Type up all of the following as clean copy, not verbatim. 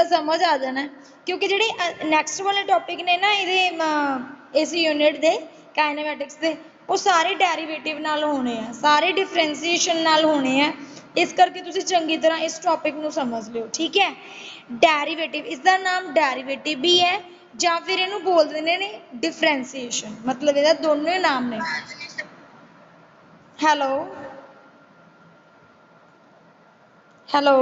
समझ आ जाना क्योंकि जिहड़े नैक्सट वाले टॉपिक ने ना इहदे इस यूनिट दे काइनेमैटिक्स दे वो सारे डेरीवेटिव नाल होने हैं, सारे डिफरेंसीएशन नाल होने हैं। इस करके तुसीं चंगी तरह इस टॉपिक नूं समझ लिओ, ठीक है। डेरीवेटिव इसका नाम डेरीवेटिव भी है ਜਾਂ फिर इहनूं बोल दिंदे ने डिफरेंसीएशन, मतलब इहदा दोनों ही नाम ने। हैलो हैलो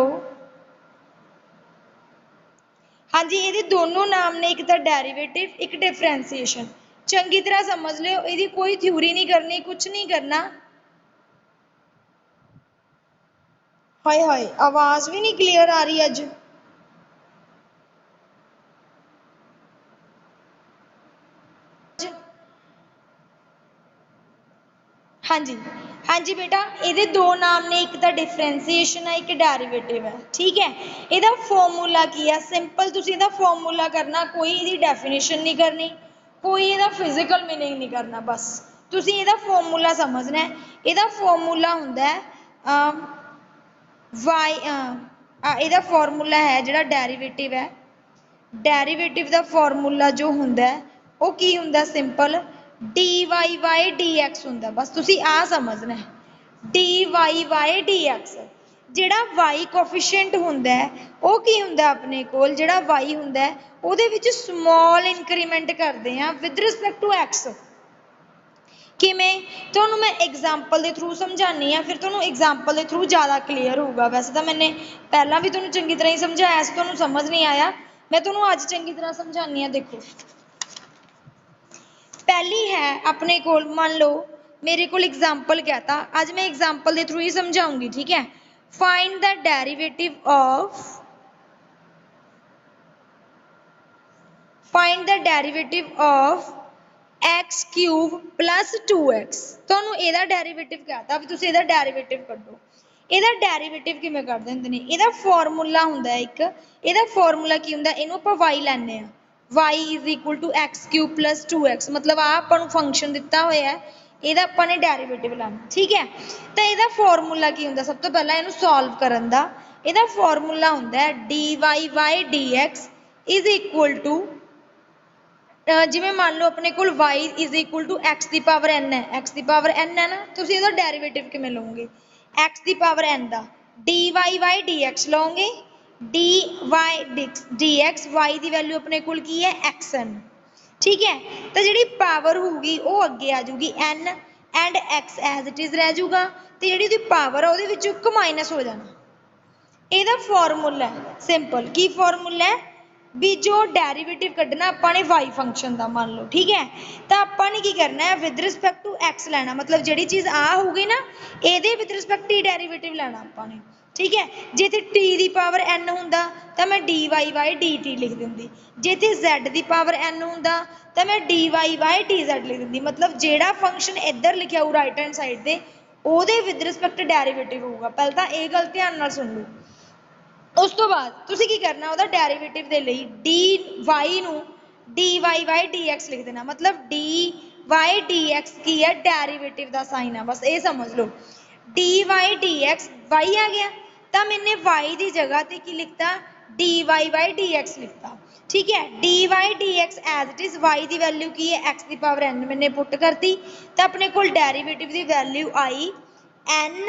हाँ जी, ये दोनों नाम ने, एक तो डेरीवेटिव एक डिफरेंसीएशन। चंगी तरह समझ लियो, ये कोई थ्योरी नहीं करनी, कुछ नहीं करना। हाय हाय आवाज भी नहीं क्लीयर आ रही अज। हाँ जी हाँ जी बेटा, ये दो नाम ने, एक तो डिफरेंसीएशन है एक डेरीवेटिव है, ठीक है। ਇਹਦਾ फॉर्मूला की है, सिंपल तुसीं ਇਹਦਾ फॉर्मूला करना, कोई ਇਹਦੀ डेफिनेशन नहीं करनी, कोई ਇਹਦਾ फिजिकल मीनिंग नहीं करना, बस तुसीं ਇਹਦਾ फॉर्मूला समझना है। ਇਹਦਾ फॉर्मूला हुंदा है वाई, ਇਹਦਾ फॉर्मूला है जिहड़ा डेरीवेटिव है, डेरीवेटिव का फॉर्मूला जो हुंदा है वो की हुंदा, simple d Y Y D x हुंदा। बस तुसीं आ समझना है D Y Y D x. जिहड़ा वाई कोफिशिएंट हुंदा है वो की हुंदा अपने कोल, जिहड़ा वाई हुंदा है ਉਹਦੇ ਵਿੱਚ स्मॉल इंक्रीमेंट करते हैं विद रिस्पेक्ट टू एक्स। किमें तुहानूं मैं एग्जाम्पल के थ्रू समझानी हाँ, फिर तुहानूं एग्जाम्पल के थ्रू ज़्यादा क्लीयर होगा। वैसे तो मैंने पहला भी तुहानूं चंगी तरह ही समझाया सी, तुहानूं समझ नहीं आया, मैं तुहानूं अज चंगी तरह समझानी हाँ। देखो पहली है अपने कोल, मान लो मेरे को एग्जाम्पल कहता, अज मैं एग्जाम्पल के थ्रू ही समझाऊंगी, ठीक है। Find the derivative of, find the derivative of x cube plus 2x। तुहानूं इहदा डेरीवेटिव कहता भी तुसीं इहदा डेरीवेटिव कड्ढो। इहदा डेरीवेटिव किवें कढदे हुंदे ने, इहदा फॉर्मूला हुंदा है एक, इहदा फॉर्मूला की हुंदा, इहनूं आपां y लैंदे आ, y is equal to x cube plus 2x, मतलब आ आपां नूं फंक्शन दिता होया है, इहदा आपां ने डेरीवेटिव लैना, ठीक है। तो इहदा फॉर्मूला की हुंदा, सब तो पहला इहनूं सॉल्व करन दा, इहदा फॉर्मूला हुंदा है D Y Y D X is equal to, जिवें मान लो अपने कोल y is equal to x दी पावर n है, एक्स दी पावर n है ना, तुसीं इहदा डेरीवेटिव किवें लओगे, एक्स दी पावर n दा D Y Y D X लओगे, D Y D X, Y दी वैल्यू अपने कोल की है xn, ठीक है। तो जिहड़ी पावर होगी वो अगे आ जाऊगी n and x as it is रह जाऊगा, तो जिहड़ी उहदी पावर है उहदे विचों एक माइनस हो जाना। इहदा फॉर्मूला है सिंपल, की फॉर्मूला है भी जो डेरीवेटिव कढ़ना अपने वाई फंक्शन का, मान लो, ठीक है। तो आपने की करना है विद रिस्पेक्ट टू एक्स लेना, मतलब जी चीज़ आ होगी ना ये विद रिस्पेक्ट टी डेरीवेटिव लेना आपने, ठीक है। जे इत्थे टी दी पावर एन हुंदा तो मैं d Y Y d t लिख दिंदी, जे इत्थे जैड दी पावर एन हुंदा तो मैं d Y Y d z लिख दिंदी, मतलब जेड़ा फंक्शन इधर लिखा हो राइट हैंड साइड से ਉਹਦੇ विद रिस्पेक्ट डेरीवेटिव होगा। पहले तो ये गल ध्यान नाल सुन लो। उस तो बाद तुसीं की करना, ਉਹਦਾ डेरीवेटिव दे लई डी वाई नूं d Y Y D x लिख देना, मतलब डी वाई डी एक्स की है डेरीवेटिव का साइन है, बस ये समझ लो। D Y D X Y आ गया तो मैंने वाई की जगह पर की लिखता D Y Y D X लिखता, ठीक है। D Y D X as it is, Y की वैल्यू की है एक्स की पावर एन मैंने पुट करती, तो अपने को डेरीवेटिव की वैल्यू आई एन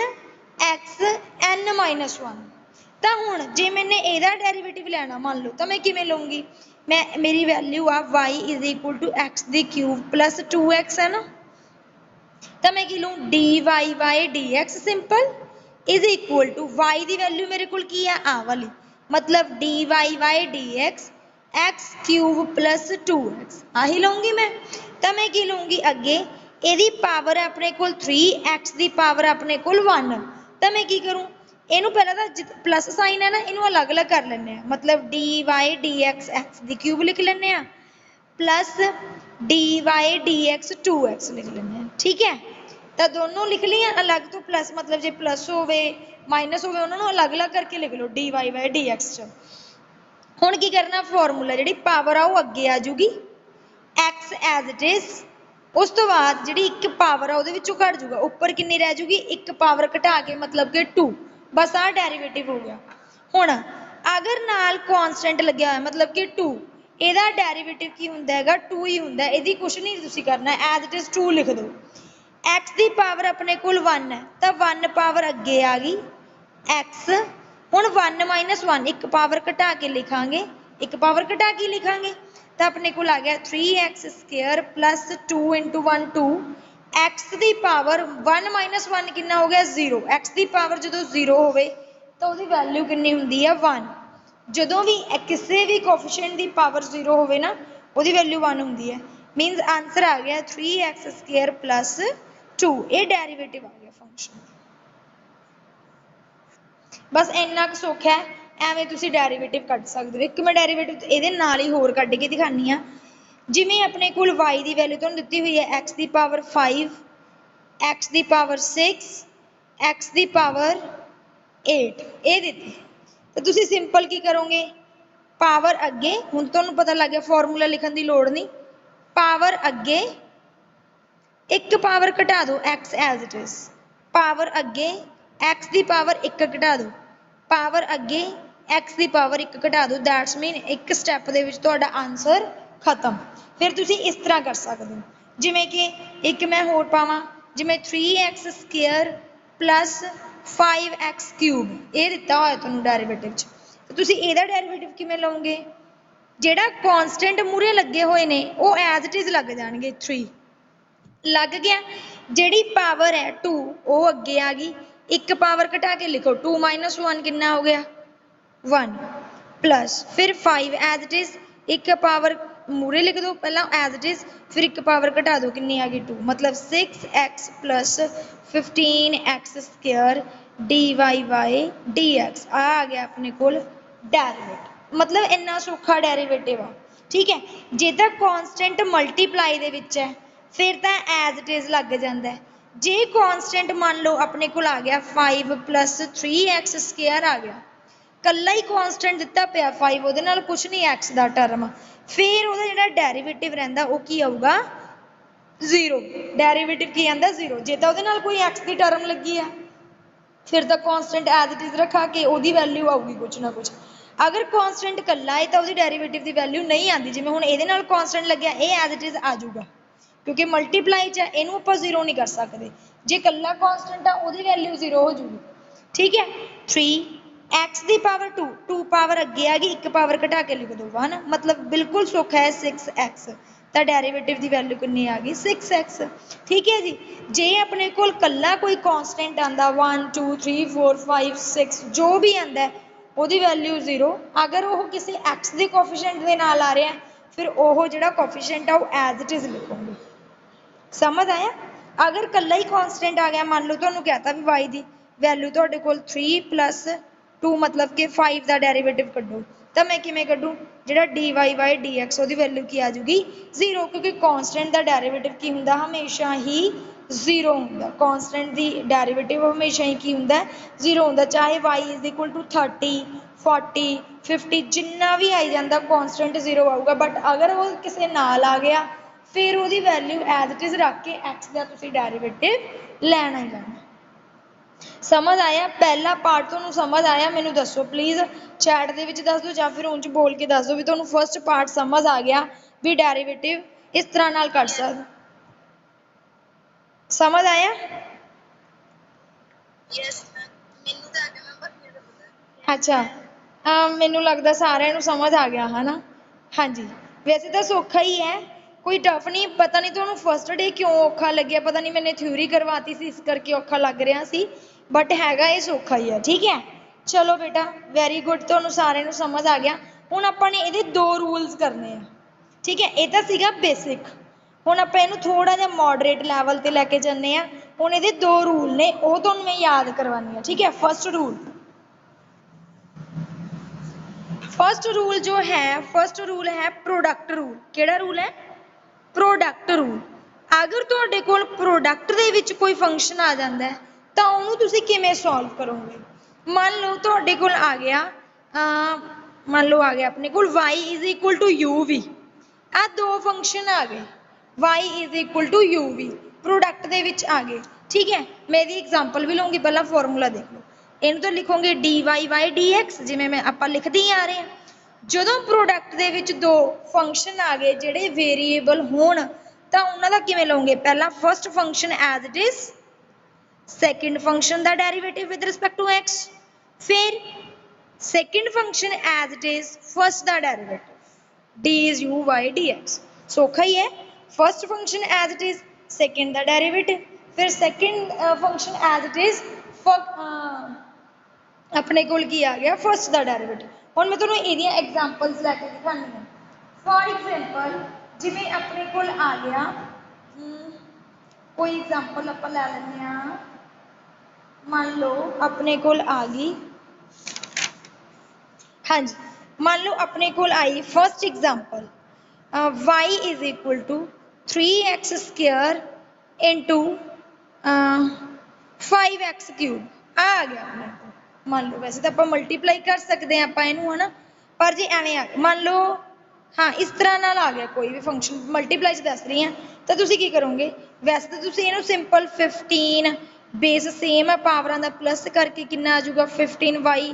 एक्स एन माइनस 1। तो हुण जे मैंने ਇਹਦਾ डेरीवेटिव लेना मान लो तो मैं किवें लूँगी, मैं मेरी वैल्यू आ y is equal to x दी क्यूब प्लस 2x है ना, तो मैं की लूँ d Y Y D x simple is equal to y की वैल्यू मेरे को की है आ वाली, मतलब d Y Y D x x cube plus 2x आही लूँगी मैं। तो मैं की लूँगी अगे ਇਹਦੀ पावर है अपने को 3, एक्स की पावर अपने को 1, तो मैं की करूँ इनू पहला तो प्लस साइन है ना, इनू अलग अलग कर लें, मतलब d Y D x x दी क्यूब लिख लें plus d Y D x 2x लिख लें, ठीक है। तो दोनों लिख लिया अलग तो प्लस, मतलब जो प्लस हो माइनस हो उन्होंने अलग अलग करके लिख लो D Y Y D X. हुण की करना, फॉर्मूला जी पावर आ वो अगे आ जूगी एक्स एज इट इज, उस तो बाद जी एक पावर आ वो घट जूगा, उपर कितनी रह जूगी एक पावर घटा के, मतलब कि 2, बस आ डेरीवेटिव हो गया। हुण अगर नाल कॉन्स्टेंट लग्या होया मतलब कि 2 ਇਹਦਾ ਡੈਰੀਵੇਟਿਵ ਕੀ ਹੁੰਦਾ ਹੈਗਾ 2 ਹੀ ਹੁੰਦਾ ਇਹਦੀ ਕੁਛ ਨਹੀਂ ਤੁਸੀਂ ਕਰਨਾ ਐਜ਼ ਇਟ ਇਜ਼ 2 ਲਿਖ ਦਿਓ x ਦੀ ਪਾਵਰ ਆਪਣੇ ਕੋਲ 1 ਹੈ ਤਾਂ 1 ਪਾਵਰ ਅੱਗੇ ਆ ਗਈ x ਹੁਣ 1 ਮਾਈਨਸ 1 ਇੱਕ ਪਾਵਰ ਘਟਾ ਕੇ ਲਿਖਾਂਗੇ ਇੱਕ ਪਾਵਰ ਘਟਾ ਕੇ ਲਿਖਾਂਗੇ ਤਾਂ ਆਪਣੇ ਕੋਲ ਆ ਗਿਆ 3x square plus 2 into 1 2 x ਦੀ ਪਾਵਰ 1 ਮਾਈਨਸ 1 ਕਿੰਨਾ ਹੋ ਗਿਆ 0 x ਦੀ ਪਾਵਰ ਜਦੋਂ 0 ਹੋਵੇ ਤਾਂ ਉਹਦੀ ਵੈਲਿਊ ਕਿੰਨੀ ਹੁੰਦੀ ਹੈ 1 ਜਦੋਂ ਵੀ ਕਿਸੇ ਵੀ ਕੋਫੀਸ਼ੀਐਂਟ ਦੀ ਪਾਵਰ 0 ਹੋਵੇ ਨਾ ਉਹਦੀ ਵੈਲਿਊ 1 ਹੁੰਦੀ ਹੈ ਮੀਨਸ ਆਨਸਰ ਆ ਗਿਆ 3x ਸਕੁਅਰ ਪਲੱਸ 2 ਇਹ ਡੈਰੀਵੇਟਿਵ ਆ ਗਿਆ ਫੰਕਸ਼ਨ ਬਸ ਇੰਨਾ ਕੁ ਸੌਖਾ ਹੈ ਐਵੇਂ ਤੁਸੀਂ ਡੈਰੀਵੇਟਿਵ ਕੱਢ ਸਕਦੇ ਹੋ ਇੱਕ ਮੈਂ ਡੈਰੀਵੇਟਿਵ ਇਹਦੇ ਨਾਲ ਹੀ ਹੋਰ ਕੱਢ ਕੇ ਦਿਖਾਨੀ ਆ ਜਿਵੇਂ ਆਪਣੇ ਕੋਲ y ਦੀ ਵੈਲਿਊ ਤੁਹਾਨੂੰ ਦਿੱਤੀ ਹੋਈ ਹੈ x ਦੀ ਪਾਵਰ 5 x ਦੀ ਪਾਵਰ 6 x ਦੀ ਪਾਵਰ 8 ਇਹ ਦਿੱਤੀ तो तुसी सिंपल की करोगे पावर अगे हुण तुहानूं पता लग गया फॉर्मूला लिखण दी लोड़ नहीं पावर अगे एक पावर घटा दो x as it is power अगे x दी पावर 1 घटा दो पावर अगे x दी पावर 1 घटा दो दैट्स मीन एक स्टैप दे विच तुहाडा आंसर खत्म फिर तुसी इस तरह कर सकदे हो जिवें कि एक मैं होर पावां जिवें 3x square plus 5x cube ये दिता होया तुहानूं डेरिवेटिव च तुसीं इहदा डेरिवेटिव किवें लओगे जिहड़ा कॉन्स्टेंट मूरे लगे हुए ने वो एज इट इज लग जाणगे 3 लग गया जिहड़ी पावर है 2 वो अगे आ गई एक पावर घटा के लिखो 2 माइनस 1 कितना हो गया 1 प्लस फिर 5 एज इट इज एक पावर मूरे लिख दो पहला एज इट इज फिर एक पावर घटा दो कितनी आ गई 2 मतलब 6x plus 15x square D Y Y D X आ गया अपने को डेरिवेटिव मतलब इन्ना सौखा डेरिवेटिव आ ठीक है जे तो कॉन्स्टेंट मल्टीप्लाई दे विच है फिर तो एज इट इज लग जाता है जे कॉन्स्टेंट मान लो अपने को आ गया 5 प्लस 3x स्क्वायर आ गया कल्ला ही कॉन्स्टेंट दिता पिया 5 ਉਹਦੇ ਨਾਲ कुछ नहीं x ਦਾ टर्म फिर ਉਹਦਾ ਜਿਹੜਾ डेरिवेटिव ਰਹਿੰਦਾ ਉਹ ਕੀ ਆਊਗਾ 0 डेरिवेटिव की आंदा 0 जे ਤਾਂ ਉਹਦੇ ਨਾਲ कोई x ਦੀ टर्म लगी है फिर तो कॉन्स्टेंट एज इट इज रखा के ਉਹਦੀ वैल्यू आऊगी कुछ ना कुछ अगर कॉन्स्टेंट कल्ला है तो ਉਹਦੀ डेरिवेटिव की वैल्यू नहीं आती जिवें ਹੁਣ ਇਹਦੇ ਨਾਲ कॉन्स्टेंट लग्या ये एज इट इज आ जाऊगा क्योंकि मल्टीप्लाई च इनू आपां 0 नहीं कर सकते जे कल्ला कॉन्स्टेंट आ ਉਹਦੀ वैल्यू 0 हो जाऊगी ठीक है 3 x की पावर 2 2 पावर अगे आ गई एक पावर घटा के लिख दो 1 मतलब बिल्कुल सौखा है 6x तो डेरिवेटिव की वैल्यू कितनी आ गई 6x ठीक है जी जे अपने को कल्ला कोई कॉन्स्टेंट आंदा 1 2 3 4 5 6 जो भी आंदा है ਉਹਦੀ वैल्यू 0 अगर वो किसी x के कोफिशिएंट के नाल आ रहा है फिर वो जिहड़ा कोफिशिएंट है वो एज इट इज लिखोगे समझ आया अगर कल्ला ही कॉन्स्टेंट आ गया मान लो तुहानूं कहता भी y की वैल्यू तुहाडे कोल 3 प्लस 2 मतलब कि 5 का डेरिवेटिव कड्डो तो मैं किवें कड्डूं जिहड़ा d Y Y D x ਉਹਦੀ वैल्यू की आ जाऊगी 0 क्योंकि कॉन्स्टेंट का डेरिवेटिव की हुंदा हमेशा ही 0 हुंदा कॉन्स्टेंट की डेरिवेटिव हमेशा ही की हुंदा 0 हुंदा चाहे y इज इक्वल टू 30 40 50 जिन्ना भी आई जाता कॉन्स्टेंट 0 आऊगा बट अगर वो किसी नाल आ गया फिर उसकी वैल्यू एज इट इज रख के एक्स का तुसीं डेरिवेटिव लैना ही लैना समझ आया पहला पार्ट तुहानूं समझ आया मैनूं दसो प्लीज़ चैट दे विच दस दो या फिर उंज बोल के दस दो भी तुहानूं फर्स्ट पार्ट समझ आ गया भी डेरिवेटिव इस तरह नाल कर सकदे समझ आया यस मैनूं तां आगे मैं बस अच्छा मैनूं लगदा सारिआं नूं समझ आ गया है ना हाँ जी वैसे तो सौखा ही है कोई टफ नहीं पता नहीं तुहानूं फर्स्ट डे क्यों औखा लग्या पता नहीं मैंने थ्योरी करवाती सी इस करके औखा लग रहा सी बट हैगा ये सौखा ही है ठीक है चलो बेटा वैरी गुड तुहानूं सारिआं नूं समझ आ गया हुण आपां ने इहदे 2 रूल्स करने हैं ठीक है ये तो सीगा बेसिक हुण आपां इहनूं थोड़ा जिहा मॉडरेट लैवल ते लैके चलने आ हुण इहदे 2 रूल ने वो तुहानूं मैं याद करवानी है ठीक है फर्स्ट रूल है प्रोडक्ट रूल केड़ा रूल है प्रोडक्ट रूल अगर तुहाडे कोल प्रोडक्ट दे विच कोई फंक्शन आ जांदा है तां उहनूं तुसीं किवें सॉल्व करोगे मान लो तुहाडे कोल आ गया अपने कोल y is equal to u भी आ 2 फंक्शन आ गए y is equal to u भी प्रोडक्ट दे विच आ गए ठीक है मैं इहदी एग्जांपल भी लूँगी पहला फॉर्मूला देख लो इन्हूं तो लिखोगे d Y by D x जिवें मैं आपां लिखदे ही आ रहे हैं। ਜਦੋਂ ਪ੍ਰੋਡਕਟ ਦੇ ਵਿੱਚ ਦੋ ਫੰਕਸ਼ਨ ਆ ਗਏ ਜਿਹੜੇ ਵੇਰੀਏਬਲ ਹੋਣ ਤਾਂ ਉਹਨਾਂ ਦਾ ਕਿਵੇਂ ਲਓਗੇ? ਪਹਿਲਾਂ first function as it is, second function ਦਾ derivative with respect to X, ਫਿਰ second function as it is first ਦਾ derivative D is U Y D X. सौखा ही है, first function as it is, second का derivative, फिर second function as it is अपने कोल की आ गया फर्स्ट का डेरिवेटिव। हुण मैं तुहानूं इहदियां एग्जाम्पल्स लैके दिखानी है। फॉर एग्जाम्पल जिवें अपने कोल आ गया कोई एग्जाम्पल आपां लै लैंदे हां, मान लो अपने कोल आ गई, हाँ जी, मान लो अपने कोल आई first example y is equal to 3x square into 5x cube आ गया अपने को। मान लो वैसे तो आप मल्टीप्लाई कर सकते हैं आप इनू, है ना, पर जे एवें आ गया मान लो, हाँ इस तरह नाल आ गया कोई भी फंक्शन मल्टीप्लाई च दस रही हैं तो तुसीं की करोगे? वैसे तो तुसीं इनू सिंपल 15 बेस सेम है पावरां दा प्लस करके कितना आ जाऊगा 15y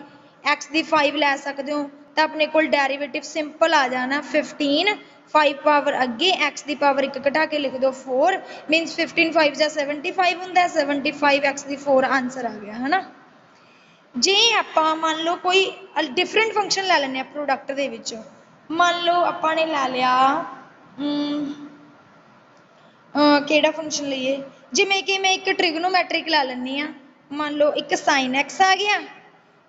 x की 5 लै सकते हो तो अपने को डेरीवेटिव सिंपल आ जाना 15, 5 पावर अगे x की पावर एक घटा के लिख दो 4 मीनस 15 5 जा 75 होंगे, 75 x की 4 आंसर आ गया, है ना। जे आप मान लो कोई डिफरेंट फंक्शन लै लें प्रोडक्ट दे विचों, मान लो आपने लै लिया केड़ा फंक्शन लीए, जिमें कि मैं एक ट्रिग्नोमैट्रिक लै लैनी हाँ, मान लो एक साइन एक्स आ गया,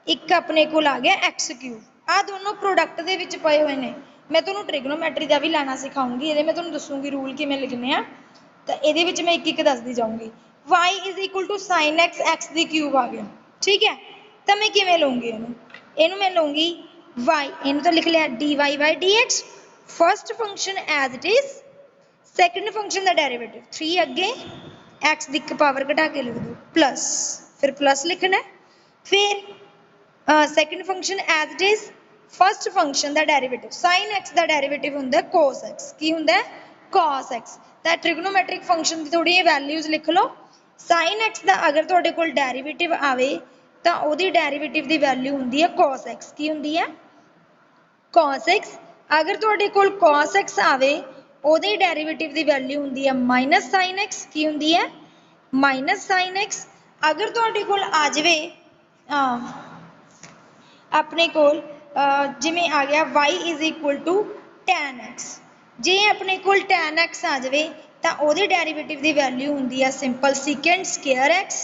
एक अपने को आ गया एक्स क्यूब, आ दोनों प्रोडक्ट दे विच पए हुए ने। मैं तुहानूं ट्रिग्नोमैट्री का भी लाना सिखाऊंगी, ये मैं तुहानूं दसूंगी रूल किवें लिखने आ, तो ये मैं एक दसदी जाऊँगी। y is equal to sine X x दी क्यूब आ गया, ठीक है, तो मैं किवें लूँगी इनू मैं लूँगी y, इनू तो लिख लिया d Y by D x, first function as it is, second function का डेरीवेटिव 3 अगे एक्स की पावर घटा के लिख दो प्लस, फिर प्लस लिखना है, फिर second function as it is, first function का डेरीवेटिव साइन एक्स का डेरीवेटिव होंगे कोस एक्स, की होंगे कॉस एक्स। तो ट्रिग्नोमैट्रिक फंक्शन की थोड़ी वैल्यूज लिख लो, साइन एक्स का अगर तुहाडे कोल डेरीवेटिव आवे तो उहदी डेरीवेटिव की वैल्यू होंगी है कॉस एक्स, की होंगी है कॉस एक्स। अगर तुहाडे कोल कॉस एक्स आवे उहदी डेरीवेटिव की वैल्यू होंगी है माइनस साइन एक्स, की होंगी है माइनस साइन एक्स। अगर तुहाडे कोल आ जाए अपने कोल जिमें आ गया y is equal to tan X, जे अपने कोल टैन एक्स आ जाए तो उहदी डेरीवेटिव की वैल्यू होंगी है सिंपल सीकेंड स्केयर एक्स।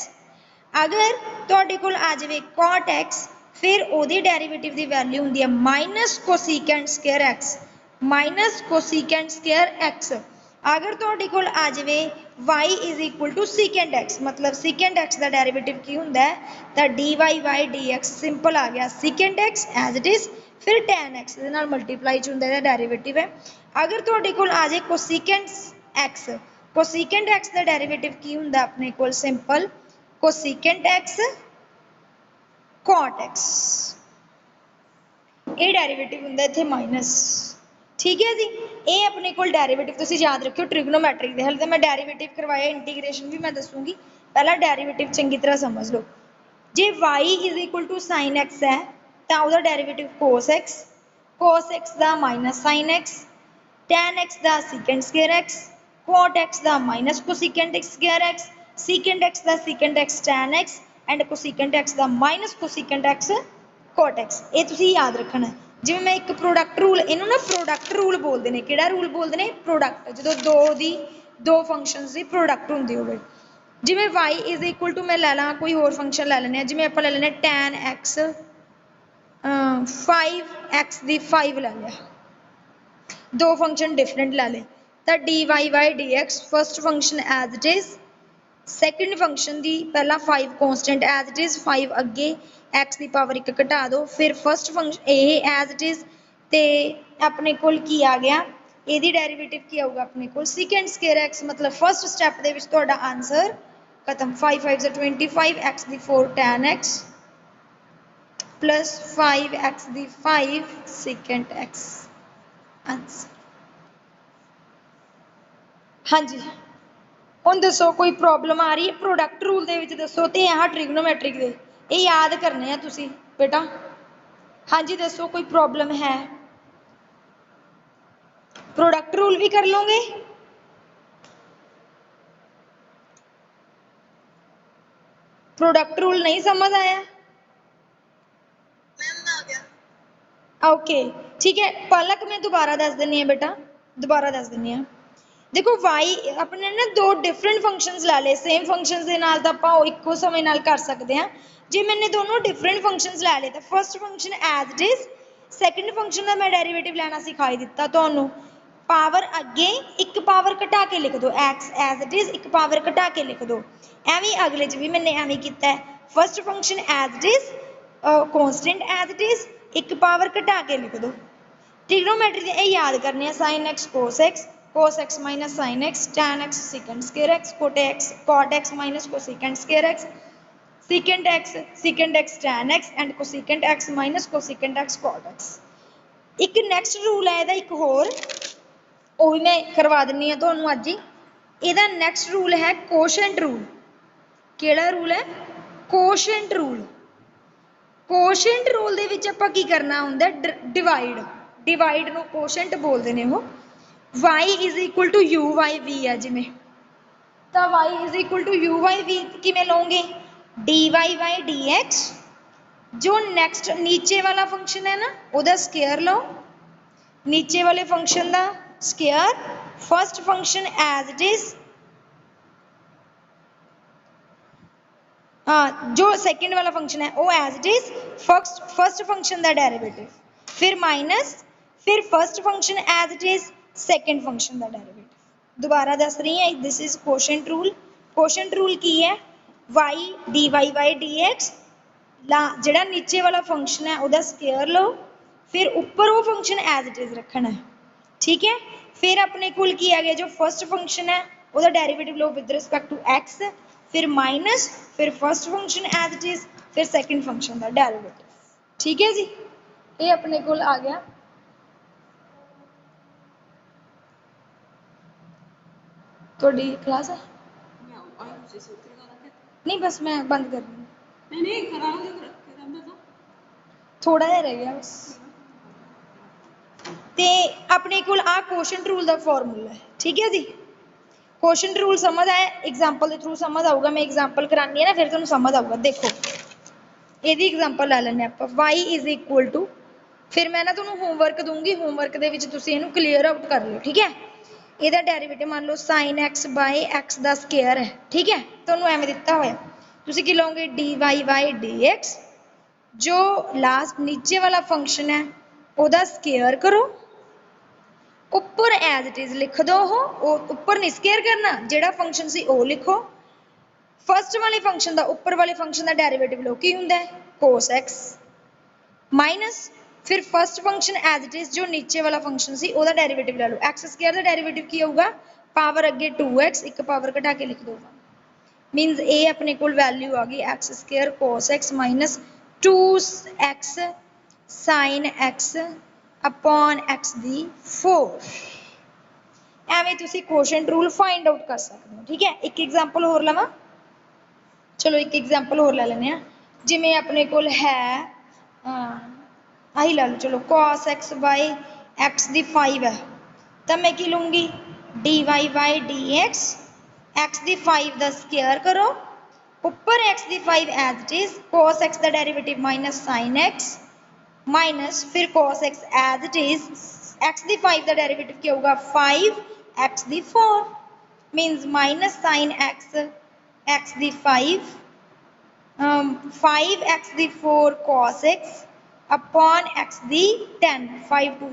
अगर तुहाडे कोल आ जाए कॉट एक्स फिर उहदी डेरीवेटिव की वैल्यू होंगी है minus cosecant square X, minus cosecant square X. अगर तुहाडे कोल आ जाए y is equal to secant X, मतलब सीकेंड एक्स का डेरीवेटिव की होंदा है तो D Y by D x simple आ गया secant X as it is, फिर टैन एक्स दे नाल मल्टीप्लाई च होंदा डेरीवेटिव है। अगर तुहाडे कोल आ जाए कोसीकेंड एक्स, कोसीकेंड एक्स का डेरीवेटिव की होंदा अपने कोल सिंपल कोसीकेंड एक्स कॉट एक्स, ये डेरीवेटिव होंदा इत्थे माइनस, ठीक है जी। ये अपने को डेरीवेटिव तुसीं याद रखियो ट्रिग्नोमैट्रिक दे, हल तो मैं डेरीवेटिव करवाया इंटीग्रेशन भी मैं दसूँगी, पहला डेरीवेटिव चंगी तरह समझ लो। जे y is equal to sine X है तो वह डेरीवेटिव कोस एक्स का minus sine X, tan X का secant square X, cot X का minus cosecant X square X, secant X का secant X tan X and cosecant X का minus cosecant X cot X. ये तुसीं याद रखना है। जिवें मैं एक प्रोडक्ट रूल, इनू ना प्रोडक्ट रूल बोलते हैं, किहड़ा रूल बोलते हैं प्रोडक्ट, जो दो फंक्शनस की प्रोडक्ट होंदी होवे। जिवें y इज इक्वल टू मैं लै ला कोई होर फंक्शन लै लैने, जिवें आपां लै लैने टैन एक्स 5x की 5 लै लिया, दो फंक्शन डिफरेंट लै ले तो D Y by D x first function as it is, second function की पहला 5 कॉन्सटेंट एज इट इज, 5 अगे एक्स की पावर एक घटा दो, फिर फर्स्ट फंक्शन ये एज इट इज तो अपने कोल की आ गया, यदि डेरीवेटिव की आऊगा अपने को सीकेंड स्केयर एक्स, मतलब फर्स्ट स्टैप दे विच तुहाडा आंसर खत्म। 5 5 25 एक्स की 4 टैन एक्स प्लस 5 एक्स की 5 सीकेंड एक्स आंसर। हाँ जी, हुण दसो कोई प्रॉब्लम आ रही है प्रोडक्ट रूल दे विच दसो, तो यहाँ ट्रिग्नोमैट्रिक दे ये याद करने हैं तुसी बेटा। हाँ जी दसो कोई प्रॉब्लम है? प्रोडक्ट रूल भी कर लोगे? प्रोडक्ट रूल नहीं समझ आया? ओके ठीक है पलक मैं दोबारा दस दिनी है बेटा, दोबारा दस दिनी है। देखो वाई अपने ना दो डिफरेंट फंक्शंस ला ले, सेम फंक्शंस दे नाल तां आपां इक्को समय नाल कर सकते हैं। जे मैंने दोनों डिफरेंट फंक्शंस लै ले तो first function as it is, second function का मैं डेरिवेटिव लेना सिखाई दिता तुहानूं। पावर अगे एक पावर घटा के लिख दो, एक्स एज इट इज एक पावर घटा के लिख दो। एवें अगले च भी मैंने एवें कीता है, first function as it is, constant as it is, एक पावर घटा के लिख दो। ट्रिग्नोमेट्री ये याद करनी है, sine x cos x minus sine x, tan x secant square x, cot x minus cosecant square x, secant x tan x and cosecant x minus cosecant x cot x। एक next rule है ਇਹਦਾ एक होर, वो भी मैं करवा दिनी है तुहानूं अज ही। ਇਹਦਾ नैक्सट रूल है कोशेंट रूल। ਕਿਹੜਾ रूल है? Quotient rule. कोशेंट रूल ਦੇ ਵਿੱਚ ਆਪਾਂ ਕੀ ਕਰਨਾ ਹੁੰਦਾ? डिवाइड ਨੂੰ कोशेंट बोलते हैं वो। y is equal to U Y V है जिमें, तो y is equal to U Y V किमें लओगे? D Y by D X, जो नैक्सट नीचे वाला फंक्शन है ना उहदा स्केयर लो, नीचे वाले फंक्शन का square, first function as it is, हाँ जो सेकंड वाला फंक्शन है वो as it is, first function का डेरिवेटिव, फिर माइनस, फिर first function as it is, second function का डेरिवेटिव। दोबारा दस रही है, this is quotient rule. Quotient rule की है? Y d Y by D x, जिहड़ा नीचे वाला फंक्शन है उहदा स्केयर लो, फिर ऊपर वो फंक्शन एज इट इज रखना है, ठीक है। फिर अपने कोल की आ गया जो फर्स्ट फंक्शन है उहदा डेरिवेटिव लो विद रिस्पेक्ट टू एक्स, फिर माइनस, फिर first function as it is, फिर सेकंड फंक्शन का डेरिवेटिव, ठीक है जी। ये अपने कोल आ गया। थोड़ी क्लास है? नहीं बस मैं बंद कर रही हूँ, थोड़ा जिहा रह गया बस। ते अपने कोल आ कोशेंट रूल का फॉर्मूला है, ठीक है जी। कोशेंट रूल समझ आया? एग्जाम्पल के थ्रू समझ आऊगा, मैं एग्जाम्पल करानी है ना फिर तुहानूं समझ आऊगा। देखो ਇਹਦੀ एग्जाम्पल लै लैने आप, y इज इक्वल टू, फिर मैं ना तुहानूं होमवर्क दूंगी, होमवर्क दे विच तुसीं इहनूं क्लीयर आउट कर लो, ठीक है। ਇਹਦਾ डेरिवेटिव मान लो साइन एक्स बाय एक्स का स्केयर है, ठीक है। तुहानूं एवें दिता होया, तुसीं की लओगे D Y by D X, जो लास्ट नीचे वाला फंक्शन है ਉਹਦਾ स्केयर करो, ऊपर एज इट इज लिख दो, वो ऊपर नहीं स्केयर करना, जिहड़ा फंक्शन सी वो लिखो, फर्स्ट वाले फंक्शन का ऊपर वाले फंक्शन का डेरिवेटिव लो की हुंदा है cos x, माइनस फिर first function as it is जो नीचे वाला फंक्शन सी ओदा डेरिवेटिव ले लो, एक्स स्केयर का डेरिवेटिव की होगा पावर अगे 2x, एक पावर घटा के लिख दो, मीनस ए अपने कोल वैल्यू आ गई x square cos x minus 2x sine x upon x दी 4। एवें तुसी कोशेंट रूल फाइंड आउट कर सकते हो, ठीक है। एक एग्जाम्पल होर लवां, चलो एक एग्जाम्पल होर ले लैने आ, जिमें अपने कोल है आही ला लो, चलो cos x by x the 5 है, तो मैं की लूँगी d Y by D x the 5 का स्केयर करो, ऊपर x the 5 as it is, cos x का derivative minus sine x, minus फिर cos x as it is, x the 5 का डेरिवेटिव क्या होगा 5 x the 4, minus minus sine x the 5, 5 x the 4 cos x upon x the 10, 5 2